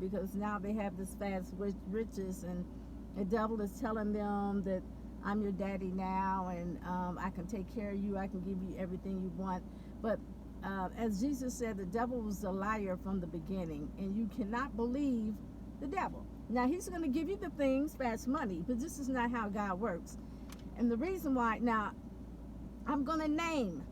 because now they have this fast riches, and the devil is telling them that I'm your daddy now, and I can take care of you, I can give you everything you want. But as Jesus said, the devil was a liar from the beginning, and you cannot believe the devil. Now, he's going to give you the things, fast money, but this is not how God works. And the reason why, now, I'm going to name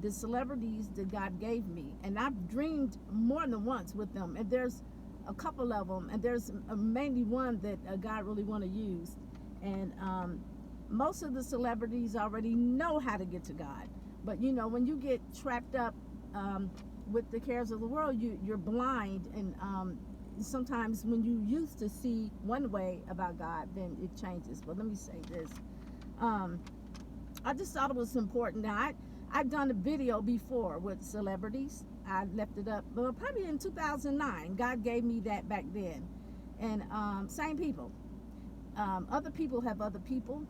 the celebrities that God gave me, and I've dreamed more than once with them, and there's a couple of them, and there's mainly one that God really want to use. And most of the celebrities already know how to get to God, but you know, when you get trapped up with the cares of the world, you're blind, and sometimes when you used to see one way about God, then it changes. But let me say this, I just thought it was important. Now, I've done a video before with celebrities. I left it up, well, probably in 2009. God gave me that back then. And same people. Other people have other people,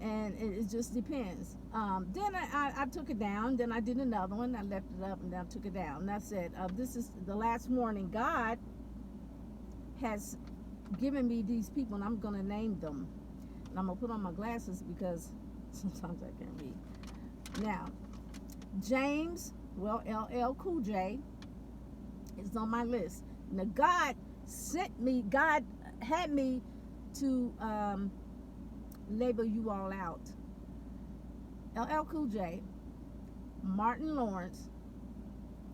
and it just depends. Then I took it down. Then I did another one. I left it up, and then I took it down. And I said, this is the last warning. God has given me these people, and I'm going to name them. And I'm going to put on my glasses because sometimes I can't read. Now, James, well, LL Cool J is on my list. Now, God sent me, God had me to label you all out. LL Cool J, Martin Lawrence,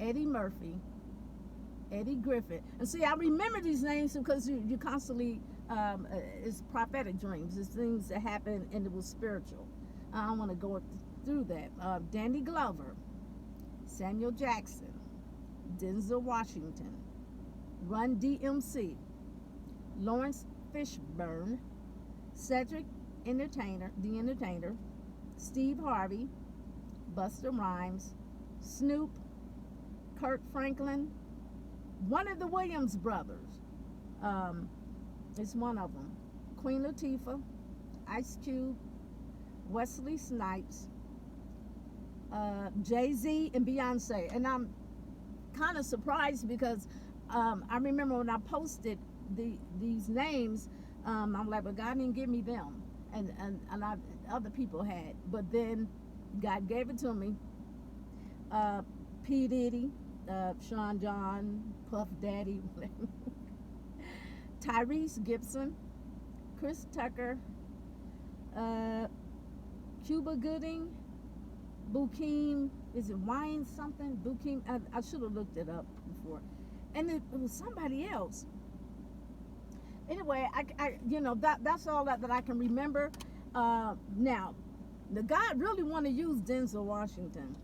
Eddie Murphy, Eddie Griffin. And see, I remember these names because you constantly, it's prophetic dreams. It's things that happen, and it was spiritual. I don't want to go through that. Danny Glover, Samuel Jackson, Denzel Washington, Run DMC, Lawrence Fishburne, Cedrick the Entertainer, Steve Harvey, Busta Rhymes, Snoop, Kirk Franklin, one of the Williams brothers, is one of them, Queen Latifah, Ice Cube, Wesley Snipes, Jay-Z, and Beyonce. And I'm kind of surprised because I remember when I posted these names, I'm like, but God didn't give me them, and other people had, but then God gave it to me. P. Diddy, Sean John, Puff Daddy, Tyrese Gibson, Chris Tucker, Cuba Gooding, BOOKEEM, is it Wayans something? BOOKEEM, I should have looked it up before. And it was somebody else. Anyway, I you know, that's all that I can remember. Now, the God really want to use Denzel Washington.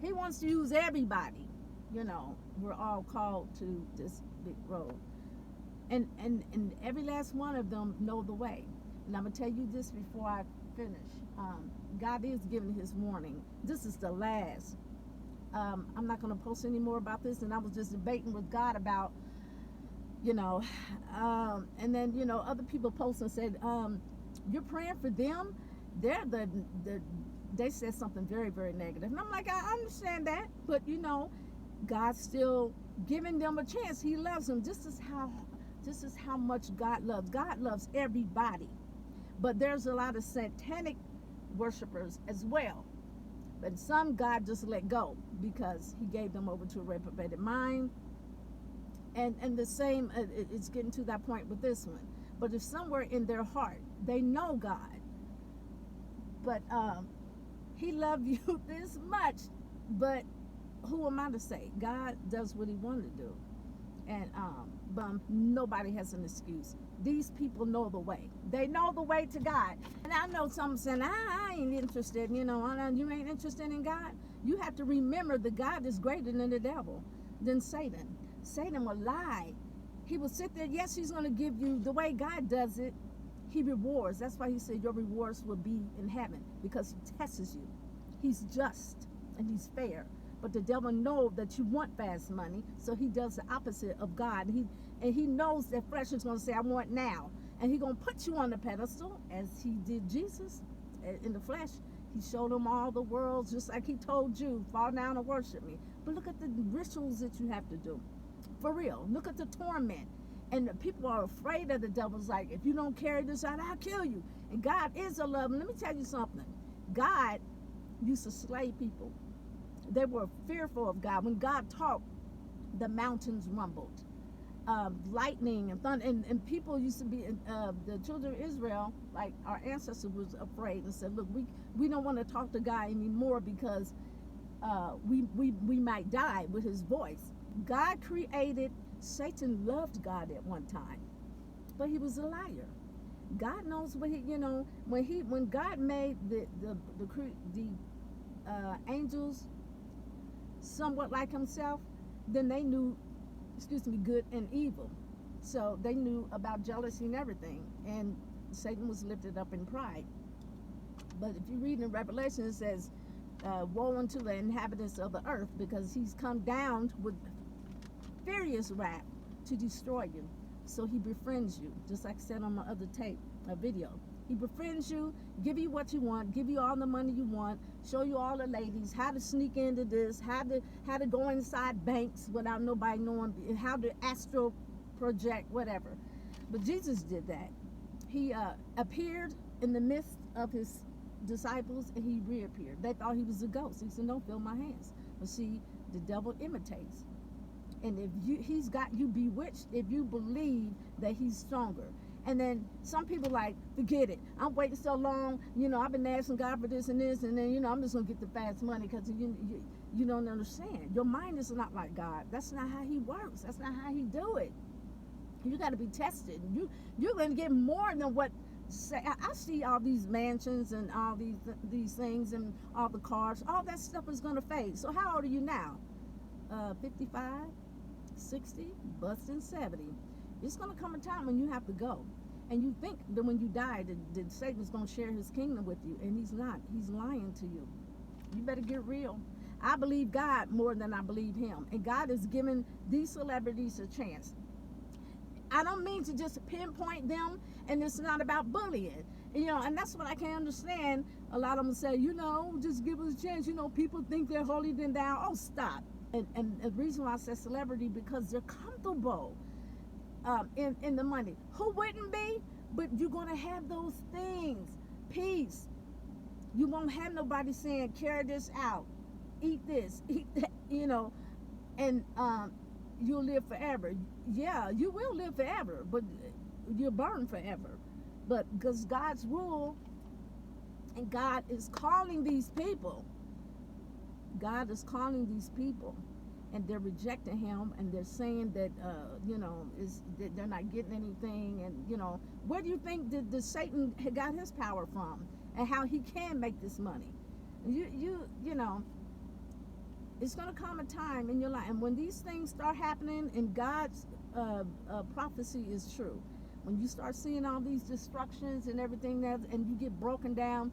He wants to use everybody. You know, we're all called to this big road. And every last one of them know the way. And I'm going to tell you this before I finish. God is giving his warning. This is the last. I'm not going to post any more about this. And I was just debating with God about, you know, and then, you know, other people post and said, you're praying for them. They're they said something very, very negative. And I'm like, I understand that. But, you know, God's still giving them a chance. He loves them. This is how much God loves. God loves everybody. But there's a lot of satanic worshipers as well. But some God just let go because he gave them over to a reprobated mind. And the same, it's getting to that point with this one. But if somewhere in their heart, they know God, but he loved you this much, but who am I to say? God does what he wanted to do. And nobody has an excuse. These people know the way. They know the way to God. And I know some saying, I ain't interested, you know, you ain't interested in God. You have to remember that God is greater than the devil, than Satan. Satan will lie. He will sit there. Yes, he's going to give you the way God does it. He rewards. That's why he said your rewards will be in heaven, because he tests you. He's just and he's fair. But the devil knows that you want fast money, so he does the opposite of God. He knows that flesh is going to say, I want now. And he's going to put you on the pedestal, as he did Jesus in the flesh. He showed him all the worlds, just like he told you, fall down and worship me. But look at the rituals that you have to do. For real. Look at the torment. And the people are afraid of the devil's like, if you don't carry this out, I'll kill you. And God is a love. And let me tell you something. God used to slay people. They were fearful of God. When God talked, the mountains rumbled. Lightning and thunder, and people used to be, the children of Israel, like our ancestors, was afraid and said, look, we don't want to talk to God anymore because we might die with his voice. God created, Satan loved God at one time, but he was a liar. God knows what he, when God made the angels somewhat like himself, then they knew, good and evil. So they knew about jealousy and everything. And Satan was lifted up in pride. But if you read in Revelation, it says, woe unto the inhabitants of the earth, because he's come down with furious wrath to destroy you. So he befriends you, just like I said on my other video. He befriends you, give you what you want, give you all the money you want, show you all the ladies, how to sneak into this, how to go inside banks without nobody knowing, how to astral project, whatever. But Jesus did that. He appeared in the midst of his disciples and he reappeared. They thought he was a ghost. He said, don't feel my hands. But see, the devil imitates. And if he's got you bewitched, if you believe that he's stronger. And then some people like, forget it. I'm waiting so long. I've been asking God for this and this, and then, I'm just going to get the fast money because you don't understand. Your mind is not like God. That's not how he works. That's not how he do it. You got to be tested. You're going to get more than what, I see all these mansions and all these things and all the cars. All that stuff is going to fade. So how old are you now? 55, 60, busting 70. It's going to come a time when you have to go. And you think that when you die, that Satan's going to share his kingdom with you. And he's not. He's lying to you. You better get real. I believe God more than I believe him. And God is giving these celebrities a chance. I don't mean to just pinpoint them. And it's not about bullying. And that's what I can't understand. A lot of them say, just give us a chance. People think they're holier than thou. Oh, stop. And the reason why I say celebrity, because they're comfortable. In the money. Who wouldn't be? But you're going to have those things. Peace. You won't have nobody saying, carry this out. Eat this. Eat that, and you'll live forever. Yeah, you will live forever, but you'll burn forever. But because God's rule, and God is calling these people. God is calling these people. And they're rejecting him, and they're saying that, that they're not getting anything. And, where do you think the Satan got his power from, and how he can make this money? It's going to come a time in your life, and when these things start happening, and God's prophecy is true, when you start seeing all these destructions and everything that, and you get broken down,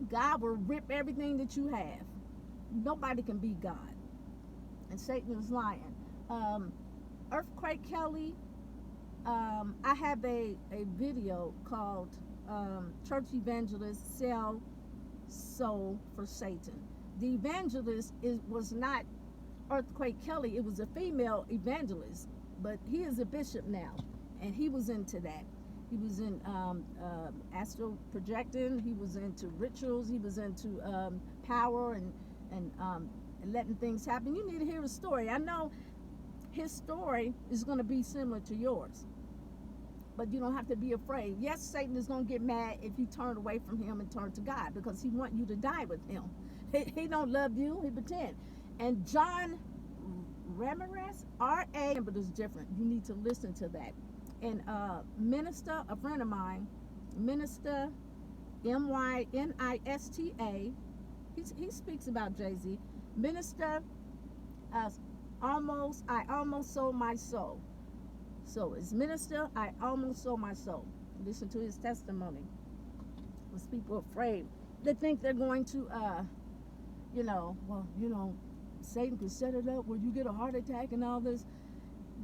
God will rip everything that you have. Nobody can beat God. And Satan is lying. Earthquake Kelly, I have a video called Church Evangelists Sell Soul for Satan. The evangelist was not Earthquake Kelly. It was a female evangelist, but he is a bishop now, and he was into that. He was in astral projecting. He was into rituals. He was into power and letting things happen. You need to hear his story. I know his story is going to be similar to yours, but you don't have to be afraid. Yes, Satan is going to get mad if you turn away from him and turn to God, because he wants you to die with him. He don't love you. He pretend. And John Ramirez, R.A., but it's different. You need to listen to that. And minister, a friend of mine, minister M-Y-N-I-S-T-A, he speaks about Jay-Z. Minister, I almost sold my soul. So it's minister, I almost sold my soul. Listen to his testimony. Because people are afraid. They think they're going to, Satan could set it up where you get a heart attack and all this.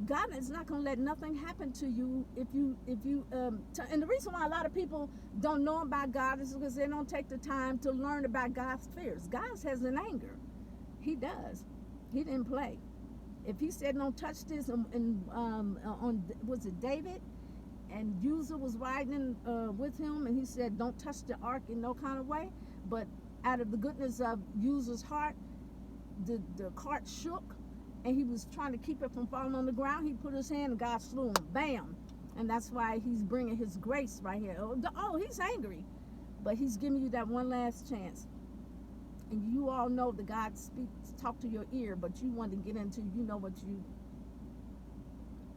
God is not going to let nothing happen to you if you and the reason why a lot of people don't know about God is because they don't take the time to learn about God's fears. God has an anger. He does. He didn't play. If he said don't touch this, and on, was it David, and Uzzah was riding with him, and he said don't touch the ark in no kind of way, but out of the goodness of Uzzah's heart, the cart shook, and he was trying to keep it from falling on the ground. He put his hand and God slew him. Bam. And that's why he's bringing his grace right here. Oh, he's angry, but he's giving you that one last chance. And you all know that God speaks, talk to your ear, but you want to get into, you know what you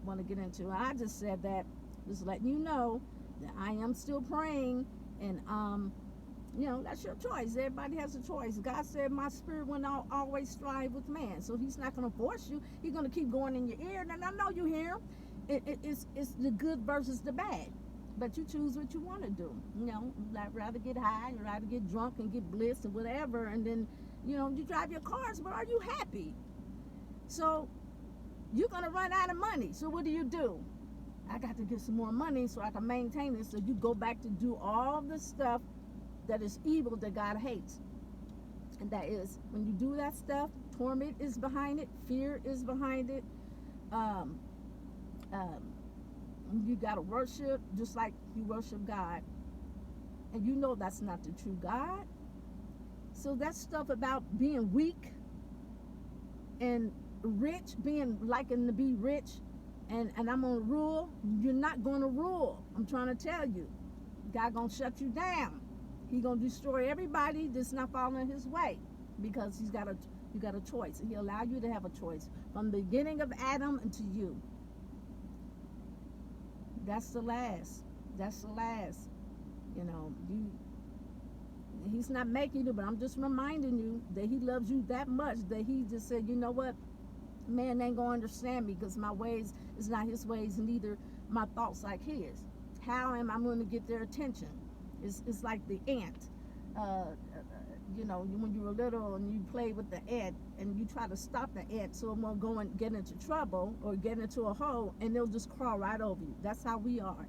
want to get into. And I just said that, just letting you know that I am still praying, and you know, that's your choice. Everybody has a choice. God said my spirit will not always strive with man, so he's not going to force you. He's going to keep going in your ear, and I know you hear him. It's the good versus the bad, but you choose what you want to do. You know, I'd rather get high, you'd rather get drunk and get bliss or whatever, and then, you know, you drive your cars, but are you happy? So you're going to run out of money, so what do? I got to get some more money so I can maintain this. So you go back to do all the stuff that is evil that God hates. And that is, when you do that stuff, torment is behind it, fear is behind it. You got to worship just like you worship God. And you know that's not the true God. So that stuff about being weak and rich, being liking to be rich, and I'm gonna rule, you're not gonna rule. I'm trying to tell you. God gonna shut you down. He gonna destroy everybody that's not following his way, because you got a choice, and he allow you to have a choice from the beginning of Adam unto you. That's the last. You know, he's not making you, but I'm just reminding you that he loves you that much that he just said, you know what, man ain't gonna understand me, because my ways is not his ways, neither my thoughts like his. How am I going to get their attention? It's like the ant. You know, when you were little and you played with the ant, and you try to stop the ant so it won't go and get into trouble or get into a hole, and they'll just crawl right over you. That's how we are.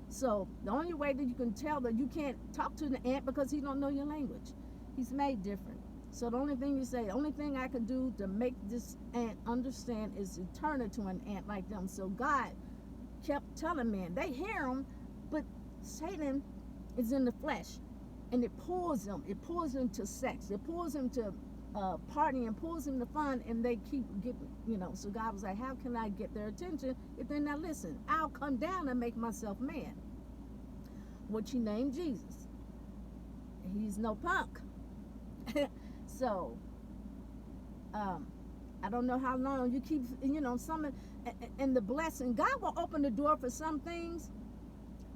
So the only way that you can tell that you can't talk to the ant, because he don't know your language. He's made different. So the only thing you say, the only thing I could do to make this ant understand is to turn it to an ant like them. So God kept telling men, they hear him, but Satan is in the flesh, and it pulls them to sex, it pulls them to partying, pulls them to fun, and they keep getting, you know. So God was like, how can I get their attention if they're not listening? I'll come down and make myself man, which he named Jesus. He's no punk. So I don't know how long you keep, you know, some, and the blessing, God will open the door for some things,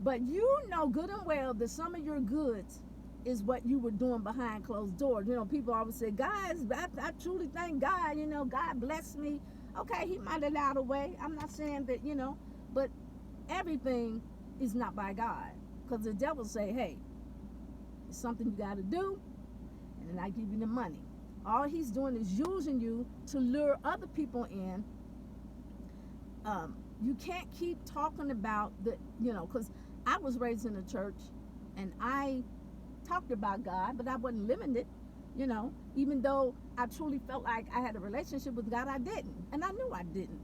but you know good and well that some of your goods is what you were doing behind closed doors. You know, people always say, guys, I truly thank God, you know, God bless me. Okay, he might allow a way. I'm not saying that, you know, but everything is not by God, because the devil say, hey, it's something you got to do, and then I give you the money. All he's doing is using you to lure other people in. You can't keep talking about the, you know, because I was raised in a church, and I talked about God, but I wasn't living it, you know. Even though I truly felt like I had a relationship with God, I didn't. And I knew I didn't,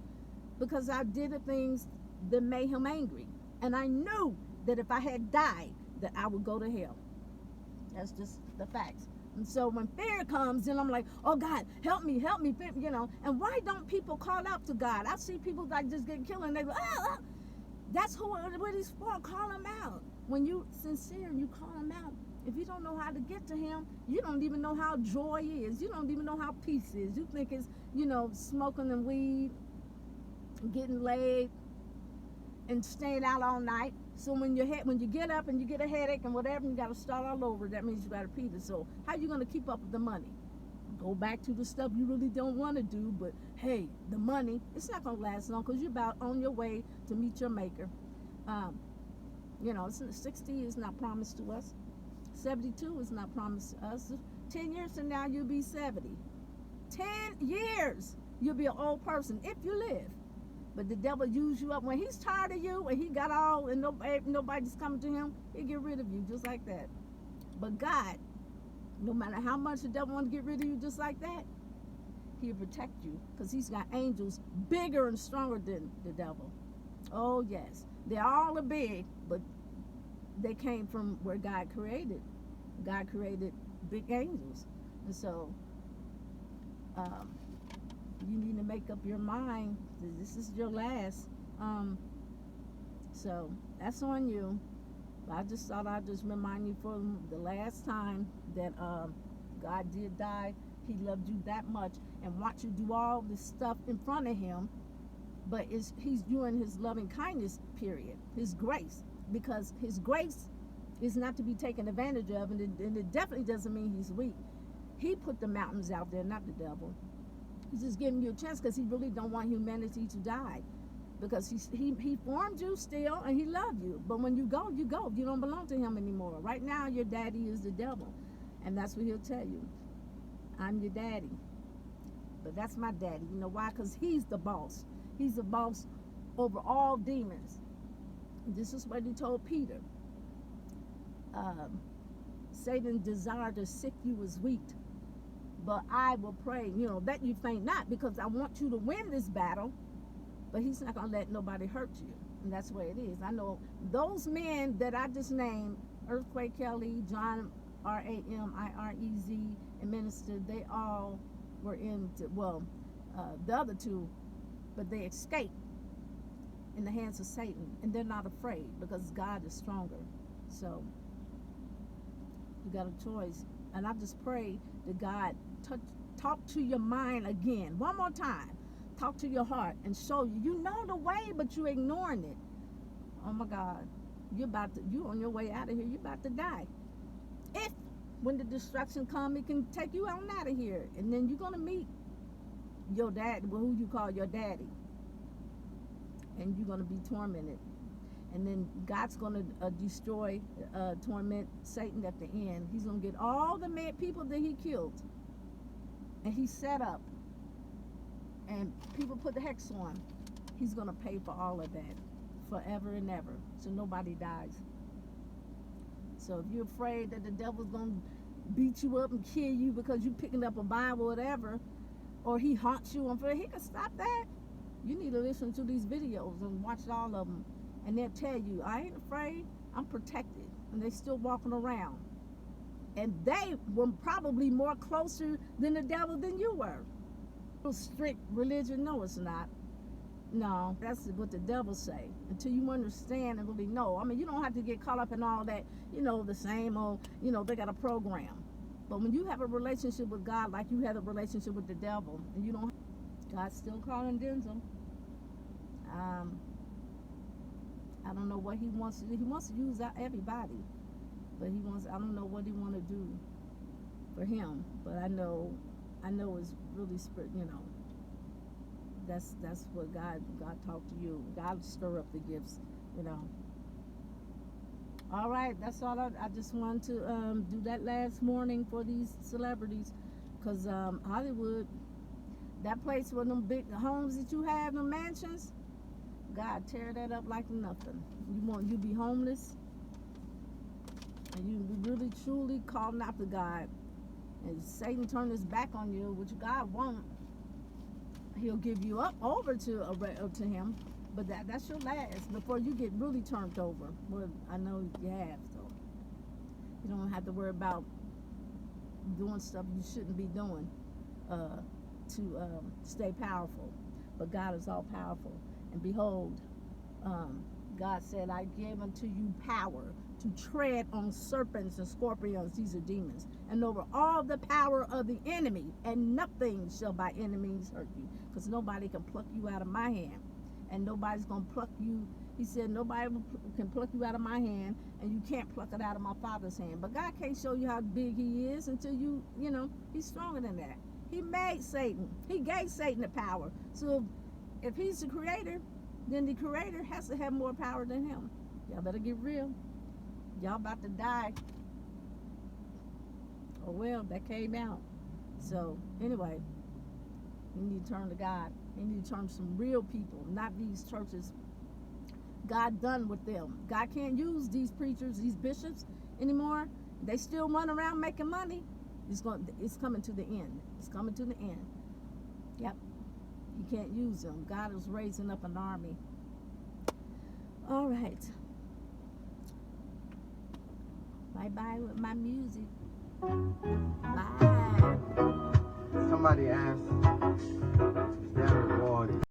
because I did the things that made him angry. And I knew that if I had died, that I would go to hell. That's just the facts. And so when fear comes, then I'm like, oh God, help me, you know. And why don't people call out to God? I see people like just get killed, and they go, oh. That's what he's for. Call him out. When you sincere and you call him out, if you don't know how to get to him, you don't even know how joy is. You don't even know how peace is. You think it's, you know, smoking and weed, getting laid, and staying out all night. So when you get up and you get a headache and whatever, you got to start all over. That means you got to repeat it. So how you going to keep up with the money? Go back to the stuff you really don't want to do. But hey, the money, it's not going to last long, because you're about on your way to meet your maker. You know, 60 is not promised to us. 72 is not promised to us. 10 years from now, you'll be 70. 10 years, you'll be an old person if you live. But the devil use you up. When he's tired of you and he got all, and nobody's coming to him, he'll get rid of you just like that. But God, no matter how much the devil want to get rid of you just like that, He'll protect you because he's got angels bigger and stronger than the devil. Oh, yes. They all are big, but they came from where God created. God created big angels. And so you need to make up your mind. This is your last. So that's on you. I just thought I'd just remind you for the last time that God did die. He loved you that much and watch you do all this stuff in front of him. But he's doing his loving kindness, period. His grace. Because his grace is not to be taken advantage of. And it definitely doesn't mean he's weak. He put the mountains out there, not the devil. He's just giving you a chance because he really don't want humanity to die. Because he formed you still and he loved you. But when you go, you go. You don't belong to him anymore. Right now, your daddy is the devil. And that's what he'll tell you. I'm your daddy. But that's my daddy. You know why? Because he's the boss. He's the boss over all demons. This is what he told Peter. Satan desired to sift you as wheat. But I will pray, that you faint not, because I want you to win this battle. But he's not going to let nobody hurt you. And that's the way it is. I know those men that I just named, Earthquake Kelly, John Ramirez, and Minister, they all were the other two, but they escaped in the hands of Satan. And they're not afraid because God is stronger. So you got a choice. And I just pray that God talk to your mind again. One more time. Talk to your heart and show you. You know the way, but you're ignoring it. Oh my God. You on your way out of here. You're about to die. If when the destruction comes, it can take you on out of here. And then you're going to meet your dad, who you call your daddy. And you're going to be tormented. And then God's going to destroy, torment Satan at the end. He's going to get all the people that he killed. And he set up. And people put the hex on. He's going to pay for all of that. Forever and ever. So nobody dies. So if you're afraid that the devil's going to beat you up and kill you because you're picking up a Bible or whatever, or he haunts you, he can stop that. You need to listen to these videos and watch all of them. And they'll tell you, I ain't afraid, I'm protected. And they still walking around. And they were probably more closer than the devil than you were. Strict religion, no, it's not. No, that's what the devil say. Until you understand and really know. I mean, you don't have to get caught up in all that, the same old, they got a program. But when you have a relationship with God like you had a relationship with the devil, and you don't, God's still calling Denzel. I don't know what he wants to do. He wants to use everybody. But I don't know what he want to do for him. But I know it's really spirit, That's what God talked to you. God stir up the gifts, All right, that's all. I just wanted to do that last morning for these celebrities, because Hollywood, that place with them big homes that you have, them mansions, God tear that up like nothing. You be homeless, and you be really truly calling out to God, and Satan turn his back on you, which God won't. He'll give you up over to him, but that's your last before you get really turned over. Well, I know you have, so you don't have to worry about doing stuff you shouldn't be doing to stay powerful. But God is all powerful, and behold, God said, I gave unto you power to tread on serpents and scorpions. These are demons, and over all the power of the enemy, and nothing shall by enemies hurt you, because nobody can pluck you out of my hand, and nobody's gonna pluck you. He said nobody can pluck you out of my hand, and you can't pluck it out of my Father's hand. But God can't show you how big he is until he's stronger than that. He made Satan. He gave Satan the power. So if he's the creator, then the creator has to have more power than him. Y'all better get real. Y'all about to die. Oh well, that came out. So anyway, you need to turn to God. You need to turn to some real people, not these churches. God done with them. God can't use these preachers, these bishops anymore. They still run around making money. It's coming to the end. It's coming to the end. Yep. You can't use them. God is raising up an army. All right. Bye-bye with my music. Bye. Somebody asked